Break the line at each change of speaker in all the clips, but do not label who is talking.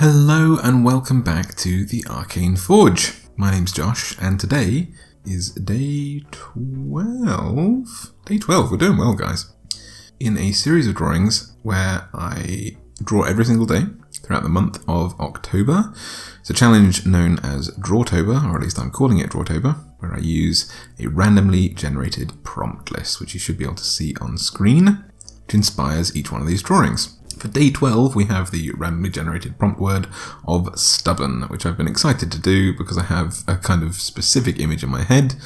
Hello and welcome back to the Arcane Forge. My name's Josh and today is day 12. Day 12, we're doing well guys. In a series of drawings where I draw every single day throughout the month of October. It's a challenge known as Drawtober, or at least I'm calling it Drawtober, where I use a randomly generated prompt list, which you should be able to see on screen, which inspires each one of these drawings. For day 12, we have the randomly generated prompt word of stubborn, which I've been excited to do because I have a kind of specific image in my head.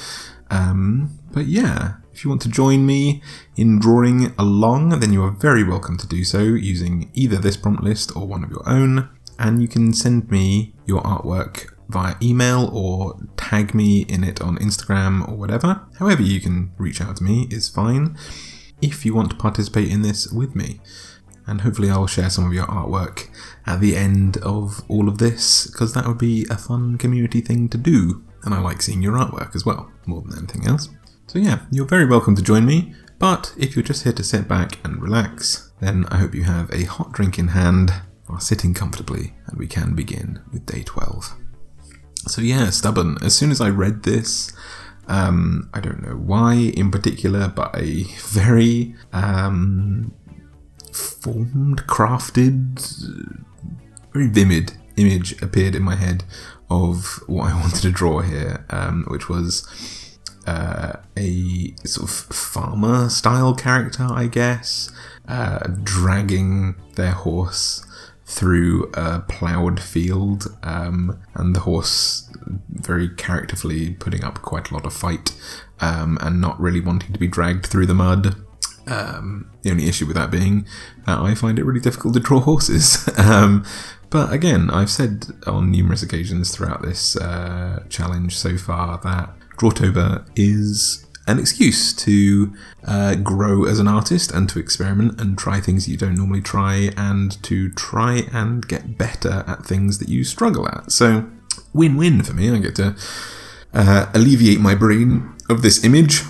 But yeah, if you want to join me in drawing along, then you are very welcome to do so using either this prompt list or one of your own. And you can send me your artwork via email or tag me in it on Instagram or whatever. However you can reach out to me is fine if you want to participate in this with me. And hopefully I'll share some of your artwork at the end of all of this, because that would be a fun community thing to do. And I like seeing your artwork as well, more than anything else. So yeah, you're very welcome to join me, but if you're just here to sit back and relax, then I hope you have a hot drink in hand, are sitting comfortably, and we can begin with day 12. So yeah, stubborn. As soon as I read this, I don't know why in particular, but a very crafted, very vivid image appeared in my head of what I wanted to draw here, which was a sort of farmer style character, I guess, dragging their horse through a ploughed field, and the horse very characterfully putting up quite a lot of fight, and not really wanting to be dragged through the mud. The only issue with that being that I find it really difficult to draw horses. But again, I've said on numerous occasions throughout this challenge so far that Drawtober is an excuse to grow as an artist and to experiment and try things you don't normally try and to try and get better at things that you struggle at. So win-win for me. I get to alleviate my brain of this image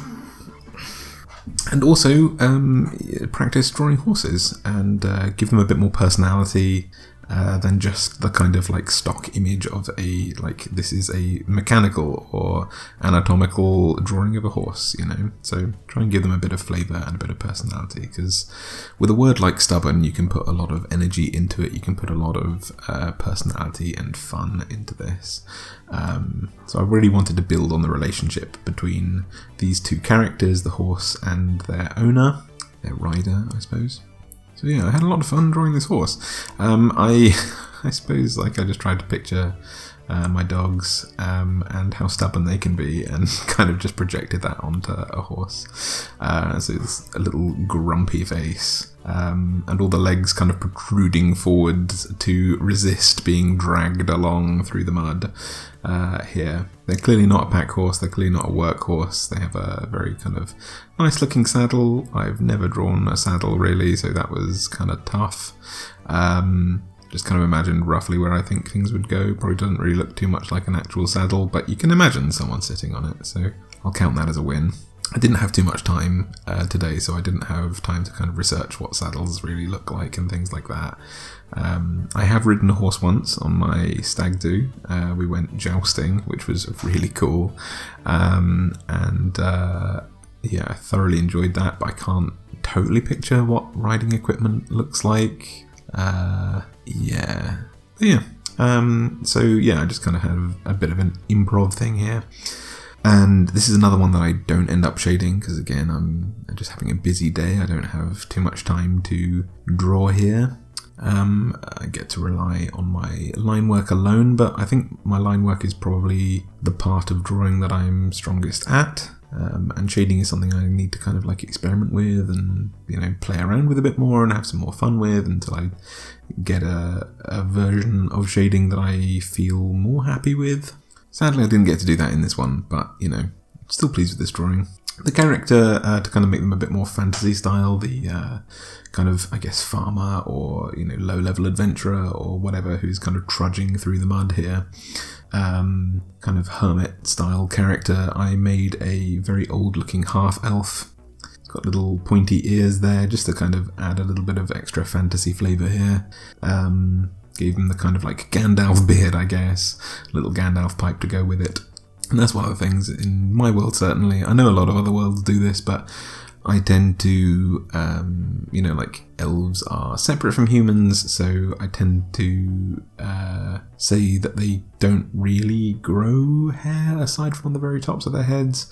and also practice drawing horses and give them a bit more personality than just the kind of like stock image of this is a mechanical or anatomical drawing of a horse, you know. So try and give them a bit of flavour and a bit of personality, because with a word like stubborn you can put a lot of energy into it, you can put a lot of personality and fun into this. So I really wanted to build on the relationship between these two characters, the horse and their owner, their rider, I suppose. So yeah, I had a lot of fun drawing this horse. I suppose I just tried to picture my dogs and how stubborn they can be, and kind of just projected that onto a horse. So it's a little grumpy face, and all the legs kind of protruding forwards to resist being dragged along through the mud. Here, they're clearly not a pack horse, they're clearly not a work horse. They have a very kind of nice looking saddle. I've never drawn a saddle really, so that was kind of tough. Just kind of imagined roughly where I think things would go. Probably doesn't really look too much like an actual saddle, but you can imagine someone sitting on it, so I'll count that as a win. I didn't have too much time today, so I didn't have time to kind of research what saddles really look like and things like that. I have ridden a horse once on my stag do. We went jousting, which was really cool. Yeah, I thoroughly enjoyed that, but I can't totally picture what riding equipment looks like. Yeah. But yeah. So yeah, I just kind of have a bit of an improv thing here. And this is another one that I don't end up shading because, again, I'm just having a busy day. I don't have too much time to draw here. I get to rely on my line work alone, but I think my line work is probably the part of drawing that I'm strongest at. And shading is something I need to kind of like experiment with and, you know, play around with a bit more and have some more fun with until I get a version of shading that I feel more happy with. Sadly, I didn't get to do that in this one, but, you know, still pleased with this drawing. The character, to kind of make them a bit more fantasy style, the kind of, I guess, farmer or, you know, low-level adventurer or whatever who's kind of trudging through the mud here. Kind of hermit-style character. I made a very old-looking half-elf. It's got little pointy ears there, just to kind of add a little bit of extra fantasy flavour here. Gave him the kind of like Gandalf beard, I guess, little Gandalf pipe to go with it. And that's one of the things in my world, certainly. I know a lot of other worlds do this, but I tend to, like elves are separate from humans, so I tend to say that they don't really grow hair aside from on the very tops of their heads.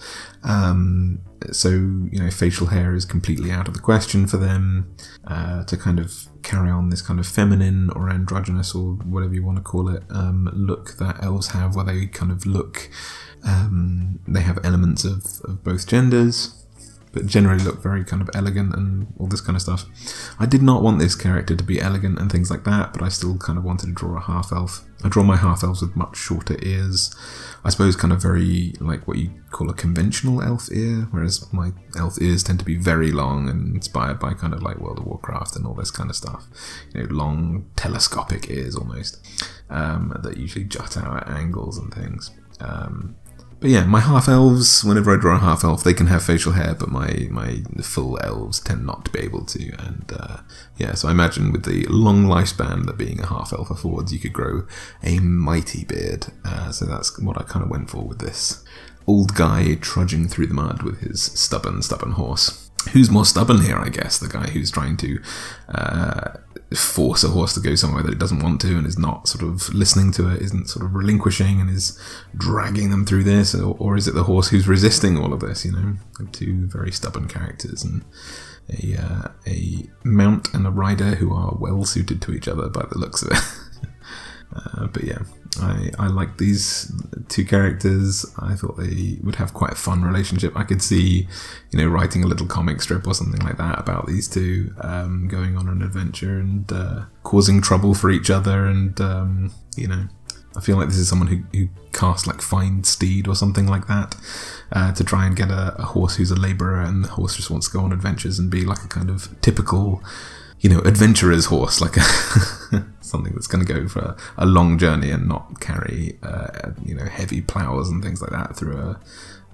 So, facial hair is completely out of the question for them to kind of carry on this kind of feminine or androgynous or whatever you want to call it look that elves have, where they kind of look, they have elements of both genders, but generally look very kind of elegant and all this kind of stuff. I did not want this character to be elegant and things like that, but I still kind of wanted to draw a half-elf. I draw my half-elves with much shorter ears. I suppose kind of very, like what you call a conventional elf ear, whereas my elf ears tend to be very long and inspired by kind of like World of Warcraft and all this kind of stuff. Long telescopic ears almost, that usually jut out at angles and things. But yeah, my half-elves, whenever I draw a half-elf, they can have facial hair, but my full elves tend not to be able to. And so I imagine with the long lifespan that being a half-elf affords, you could grow a mighty beard. So that's what I kind of went for with this old guy trudging through the mud with his stubborn horse. Who's more stubborn here, I guess? The guy who's trying to force a horse to go somewhere that it doesn't want to and is not sort of listening to it, isn't sort of relinquishing and is dragging them through this, or is it the horse who's resisting all of this? Two very stubborn characters, and a mount and a rider who are well suited to each other by the looks of it. But yeah, I like these two characters. I thought they would have quite a fun relationship. I could see, writing a little comic strip or something like that about these two going on an adventure and causing trouble for each other. And, I feel like this is someone who cast like Find Steed or something like that to try and get a horse who's a labourer, and the horse just wants to go on adventures and be like a kind of typical adventurer's horse, like something that's going to go for a long journey and not carry, heavy ploughs and things like that through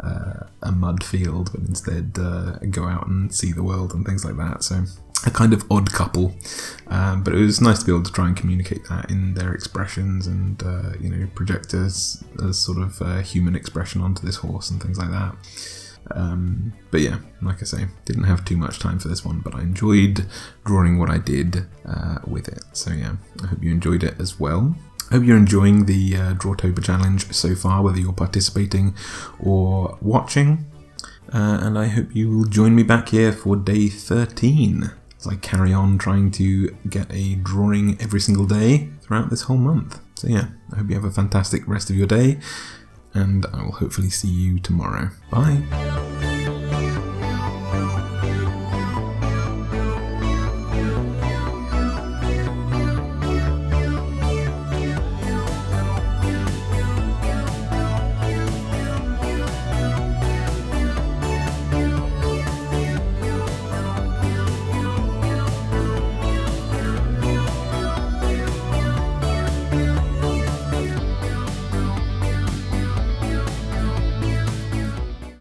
a mud field, but instead go out and see the world and things like that. So a kind of odd couple, but it was nice to be able to try and communicate that in their expressions and, project as sort of human expression onto this horse and things like that. But yeah, like I say, didn't have too much time for this one, but I enjoyed drawing what I did with it. So yeah, I hope you enjoyed it as well. I hope you're enjoying the Drawtober challenge so far, whether you're participating or watching. And I hope you will join me back here for day 13 as I carry on trying to get a drawing every single day throughout this whole month. So yeah, I hope you have a fantastic rest of your day, and I will hopefully see you tomorrow. Bye!